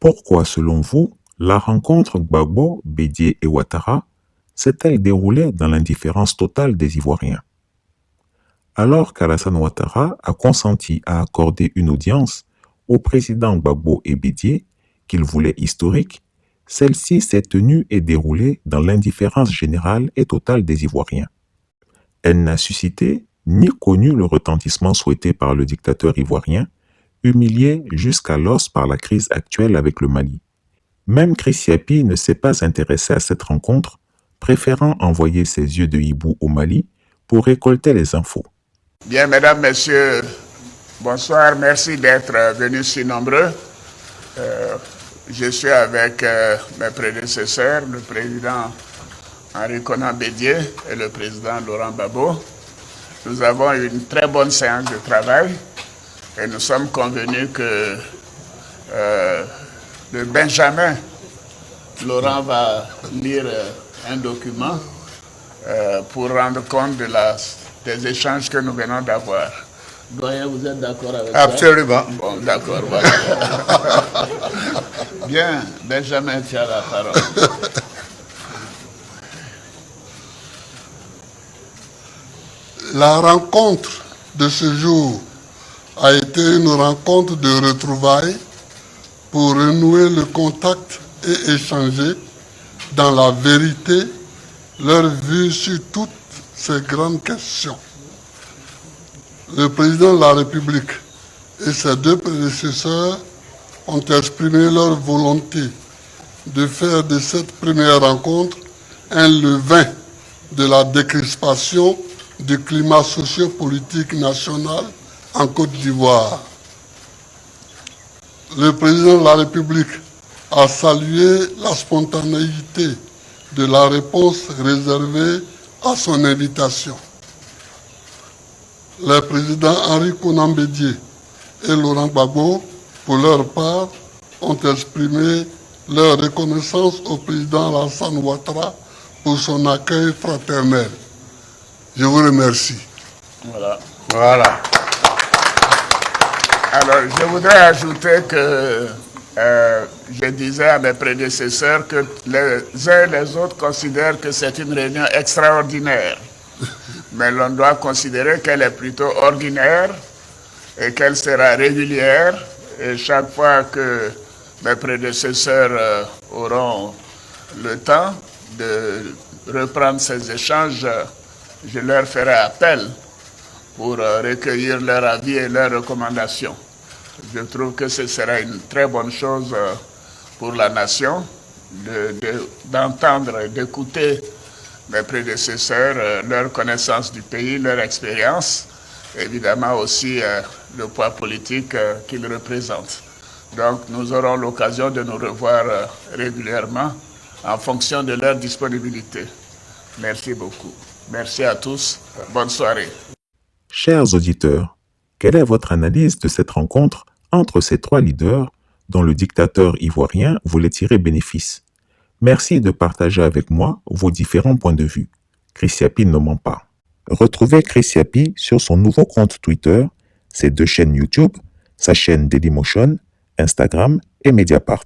Pourquoi, selon vous, la rencontre Gbagbo, Bédié et Ouattara s'est-elle déroulée dans l'indifférence totale des Ivoiriens? Alors qu'Alassane Ouattara a consenti à accorder une audience au président Gbagbo et Bédié, qu'il voulait historique, celle-ci s'est tenue et déroulée dans l'indifférence générale et totale des Ivoiriens. Elle n'a suscité ni connu le retentissement souhaité par le dictateur ivoirien, humilié jusqu'à l'os par la crise actuelle avec le Mali. Même Chris Yapi ne s'est pas intéressé à cette rencontre, préférant envoyer ses yeux de hibou au Mali pour récolter les infos. Bien, mesdames, messieurs, bonsoir, merci d'être venus si nombreux. Je suis avec mes prédécesseurs, le président Henri Konan Bédié et le président Laurent Gbagbo. Nous avons eu une très bonne séance de travail et nous sommes convenus que le Benjamin, Laurent va lire un document pour rendre compte des échanges que nous venons d'avoir. Doyen, vous êtes d'accord avec ça? Absolument. Bon, d'accord, voilà. Bien, Benjamin, tu as la parole. La rencontre de ce jour a été une rencontre de retrouvailles pour renouer le contact et échanger dans la vérité leur vue sur toutes ces grandes questions. Le président de la République et ses deux prédécesseurs ont exprimé leur volonté de faire de cette première rencontre un levain de la décrispation du climat sociopolitique national en Côte d'Ivoire. Le président de la République a salué la spontanéité de la réponse réservée à son invitation. Les présidents Henri Konan Bédié et Laurent Gbagbo, pour leur part, ont exprimé leur reconnaissance au président Alassane Ouattara pour son accueil fraternel. Je vous remercie. Voilà. Alors, je voudrais ajouter que je disais à mes prédécesseurs que les uns et les autres considèrent que c'est une réunion extraordinaire. Mais l'on doit considérer qu'elle est plutôt ordinaire et qu'elle sera régulière. Et chaque fois que mes prédécesseurs auront le temps de reprendre ces échanges, je leur ferai appel pour recueillir leurs avis et leurs recommandations. Je trouve que ce sera une très bonne chose pour la nation d'entendre et d'écouter mes prédécesseurs, leur connaissance du pays, leur expérience, évidemment aussi le poids politique qu'ils représentent. Donc nous aurons l'occasion de nous revoir régulièrement en fonction de leur disponibilité. Merci beaucoup. Merci à tous. Bonne soirée. Chers auditeurs, quelle est votre analyse de cette rencontre entre ces trois leaders dont le dictateur ivoirien voulait tirer bénéfice? Merci de partager avec moi vos différents points de vue. Chris Yapi ne ment pas. Retrouvez Chris Yapi sur son nouveau compte Twitter, ses deux chaînes YouTube, sa chaîne Dailymotion, Instagram et Mediapart.